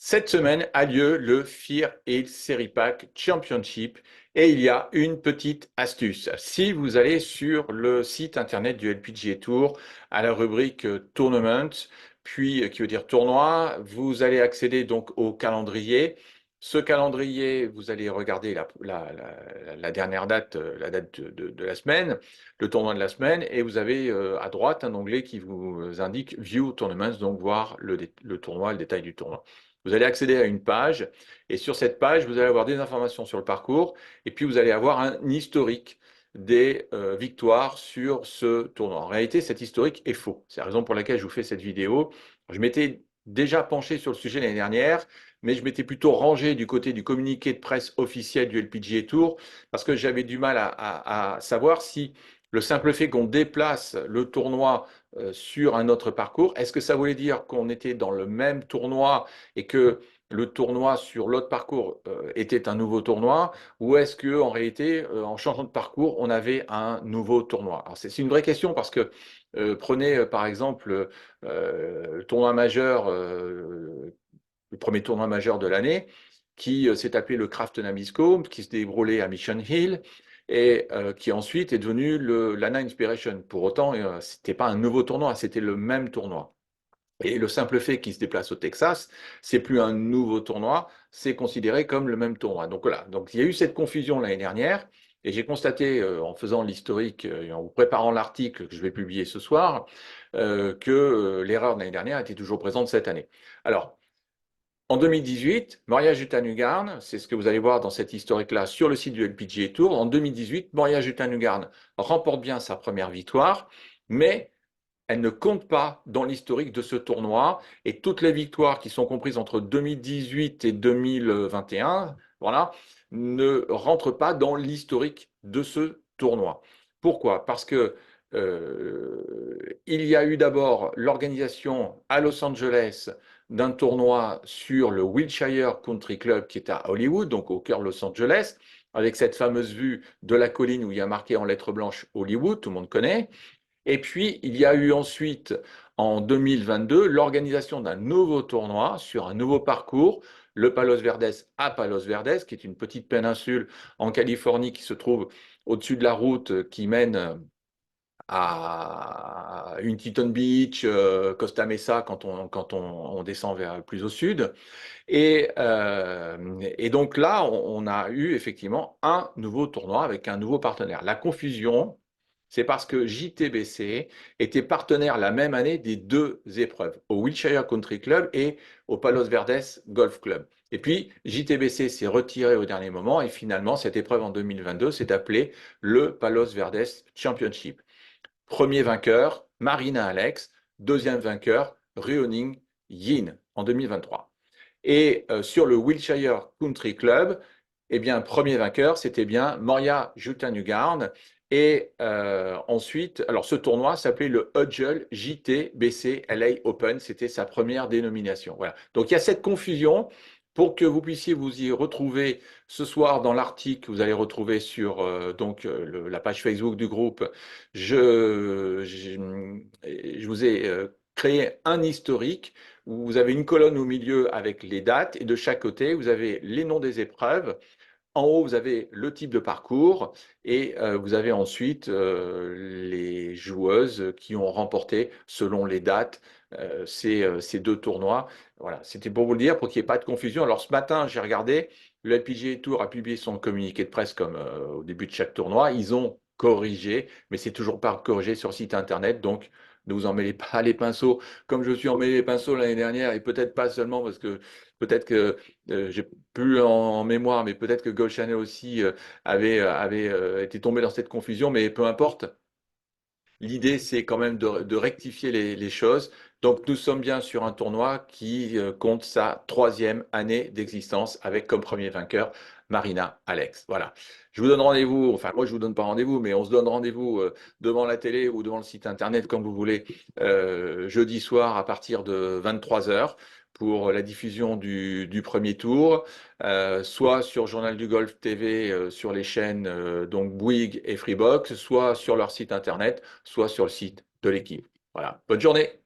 Cette semaine a lieu le Fear Hill Serie Pack Championship et il y a une petite astuce. Si vous allez sur le site internet du LPGA Tour à la rubrique Tournament, puis qui veut dire tournoi, vous allez accéder donc au calendrier. Ce calendrier, vous allez regarder la dernière date, la date de la semaine, le tournoi de la semaine, et vous avez à droite un onglet qui vous indique View Tournaments, donc voir le tournoi, le détail du tournoi. Vous allez accéder à une page et sur cette page, vous allez avoir des informations sur le parcours et puis vous allez avoir un historique des victoires sur ce tournoi. En réalité, cet historique est faux. C'est la raison pour laquelle je vous fais cette vidéo. Je m'étais déjà penché sur le sujet l'année dernière, mais je m'étais plutôt rangé du côté du communiqué de presse officiel du LPGA Tour parce que j'avais du mal à savoir si le simple fait qu'on déplace le tournoi sur un autre parcours, est-ce que ça voulait dire qu'on était dans le même tournoi et que le tournoi sur l'autre parcours était un nouveau tournoi, ou est-ce que en réalité, en changeant de parcours, on avait un nouveau tournoi? Alors c'est une vraie question parce que prenez par exemple le tournoi majeur, le premier tournoi majeur de l'année, qui s'est appelé le Kraft Nabisco, qui se déroulait à Mission Hill et qui ensuite est devenu l'ANA Inspiration. Pour autant, ce n'était pas un nouveau tournoi, c'était le même tournoi. Et le simple fait qu'il se déplace au Texas, c'est plus un nouveau tournoi, c'est considéré comme le même tournoi. Donc voilà, donc il y a eu cette confusion l'année dernière, et j'ai constaté en faisant l'historique et en vous préparant l'article que je vais publier ce soir, que l'erreur de l'année dernière était toujours présente cette année. Alors, en 2018, Maria Juttanugarn, c'est ce que vous allez voir dans cette historique-là sur le site du LPGA Tour, en 2018, Maria Juttanugarn remporte bien sa première victoire, mais elle ne compte pas dans l'historique de ce tournoi et toutes les victoires qui sont comprises entre 2018 et 2021, voilà, ne rentrent pas dans l'historique de ce tournoi. Pourquoi? Parce que il y a eu d'abord l'organisation à Los Angeles d'un tournoi sur le Wilshire Country Club qui est à Hollywood, donc au cœur de Los Angeles, avec cette fameuse vue de la colline où il y a marqué en lettres blanches Hollywood, tout le monde connaît. Et puis, il y a eu ensuite, en 2022, l'organisation d'un nouveau tournoi sur un nouveau parcours, le Palos Verdes à Palos Verdes, qui est une petite péninsule en Californie qui se trouve au-dessus de la route qui mène à Huntington Beach, Costa Mesa quand on descend vers plus au sud. Et donc là, on a eu effectivement un nouveau tournoi avec un nouveau partenaire. La confusion, c'est parce que JTBC était partenaire la même année des deux épreuves, au Wilshire Country Club et au Palos Verdes Golf Club. Et puis, JTBC s'est retiré au dernier moment et finalement, cette épreuve en 2022 s'est appelée le Palos Verdes Championship. Premier vainqueur, Marina Alex. Deuxième vainqueur, Ruoning Yin en 2023. Et sur le Wilshire Country Club, eh bien, premier vainqueur, c'était bien Moria Jutanugarn. Et ensuite, alors ce tournoi s'appelait le Hudgel JTBC LA Open. C'était sa première dénomination. Voilà. Donc il y a cette confusion. Pour que vous puissiez vous y retrouver ce soir dans l'article que vous allez retrouver sur la page Facebook du groupe, je vous ai créé un historique où vous avez une colonne au milieu avec les dates et de chaque côté, vous avez les noms des épreuves. En haut, vous avez le type de parcours et vous avez ensuite les joueuses qui ont remporté selon les dates ces deux tournois. Voilà, c'était pour vous le dire, pour qu'il n'y ait pas de confusion. Alors ce matin, j'ai regardé, le LPGA Tour a publié son communiqué de presse comme au début de chaque tournoi. Ils ont corrigé, mais c'est toujours pas corrigé sur le site internet, donc ne vous emmêlez pas les pinceaux comme je suis emmêlé les pinceaux l'année dernière et peut-être pas seulement parce que peut-être que j'ai plus en mémoire, mais peut-être que Gold Channel aussi avait été tombé dans cette confusion, mais peu importe. L'idée, c'est quand même de rectifier les choses. Donc, nous sommes bien sur un tournoi qui compte sa troisième année d'existence avec comme premier vainqueur Marina Alex. Voilà. Je vous donne rendez-vous, enfin, moi, je vous donne pas rendez-vous, mais on se donne rendez-vous devant la télé ou devant le site internet, comme vous voulez, jeudi soir à partir de 23 heures pour la diffusion du premier tour, soit sur Journal du Golf TV, sur les chaînes donc Bouygues et Freebox, soit sur leur site internet, soit sur le site de l'équipe. Voilà, bonne journée.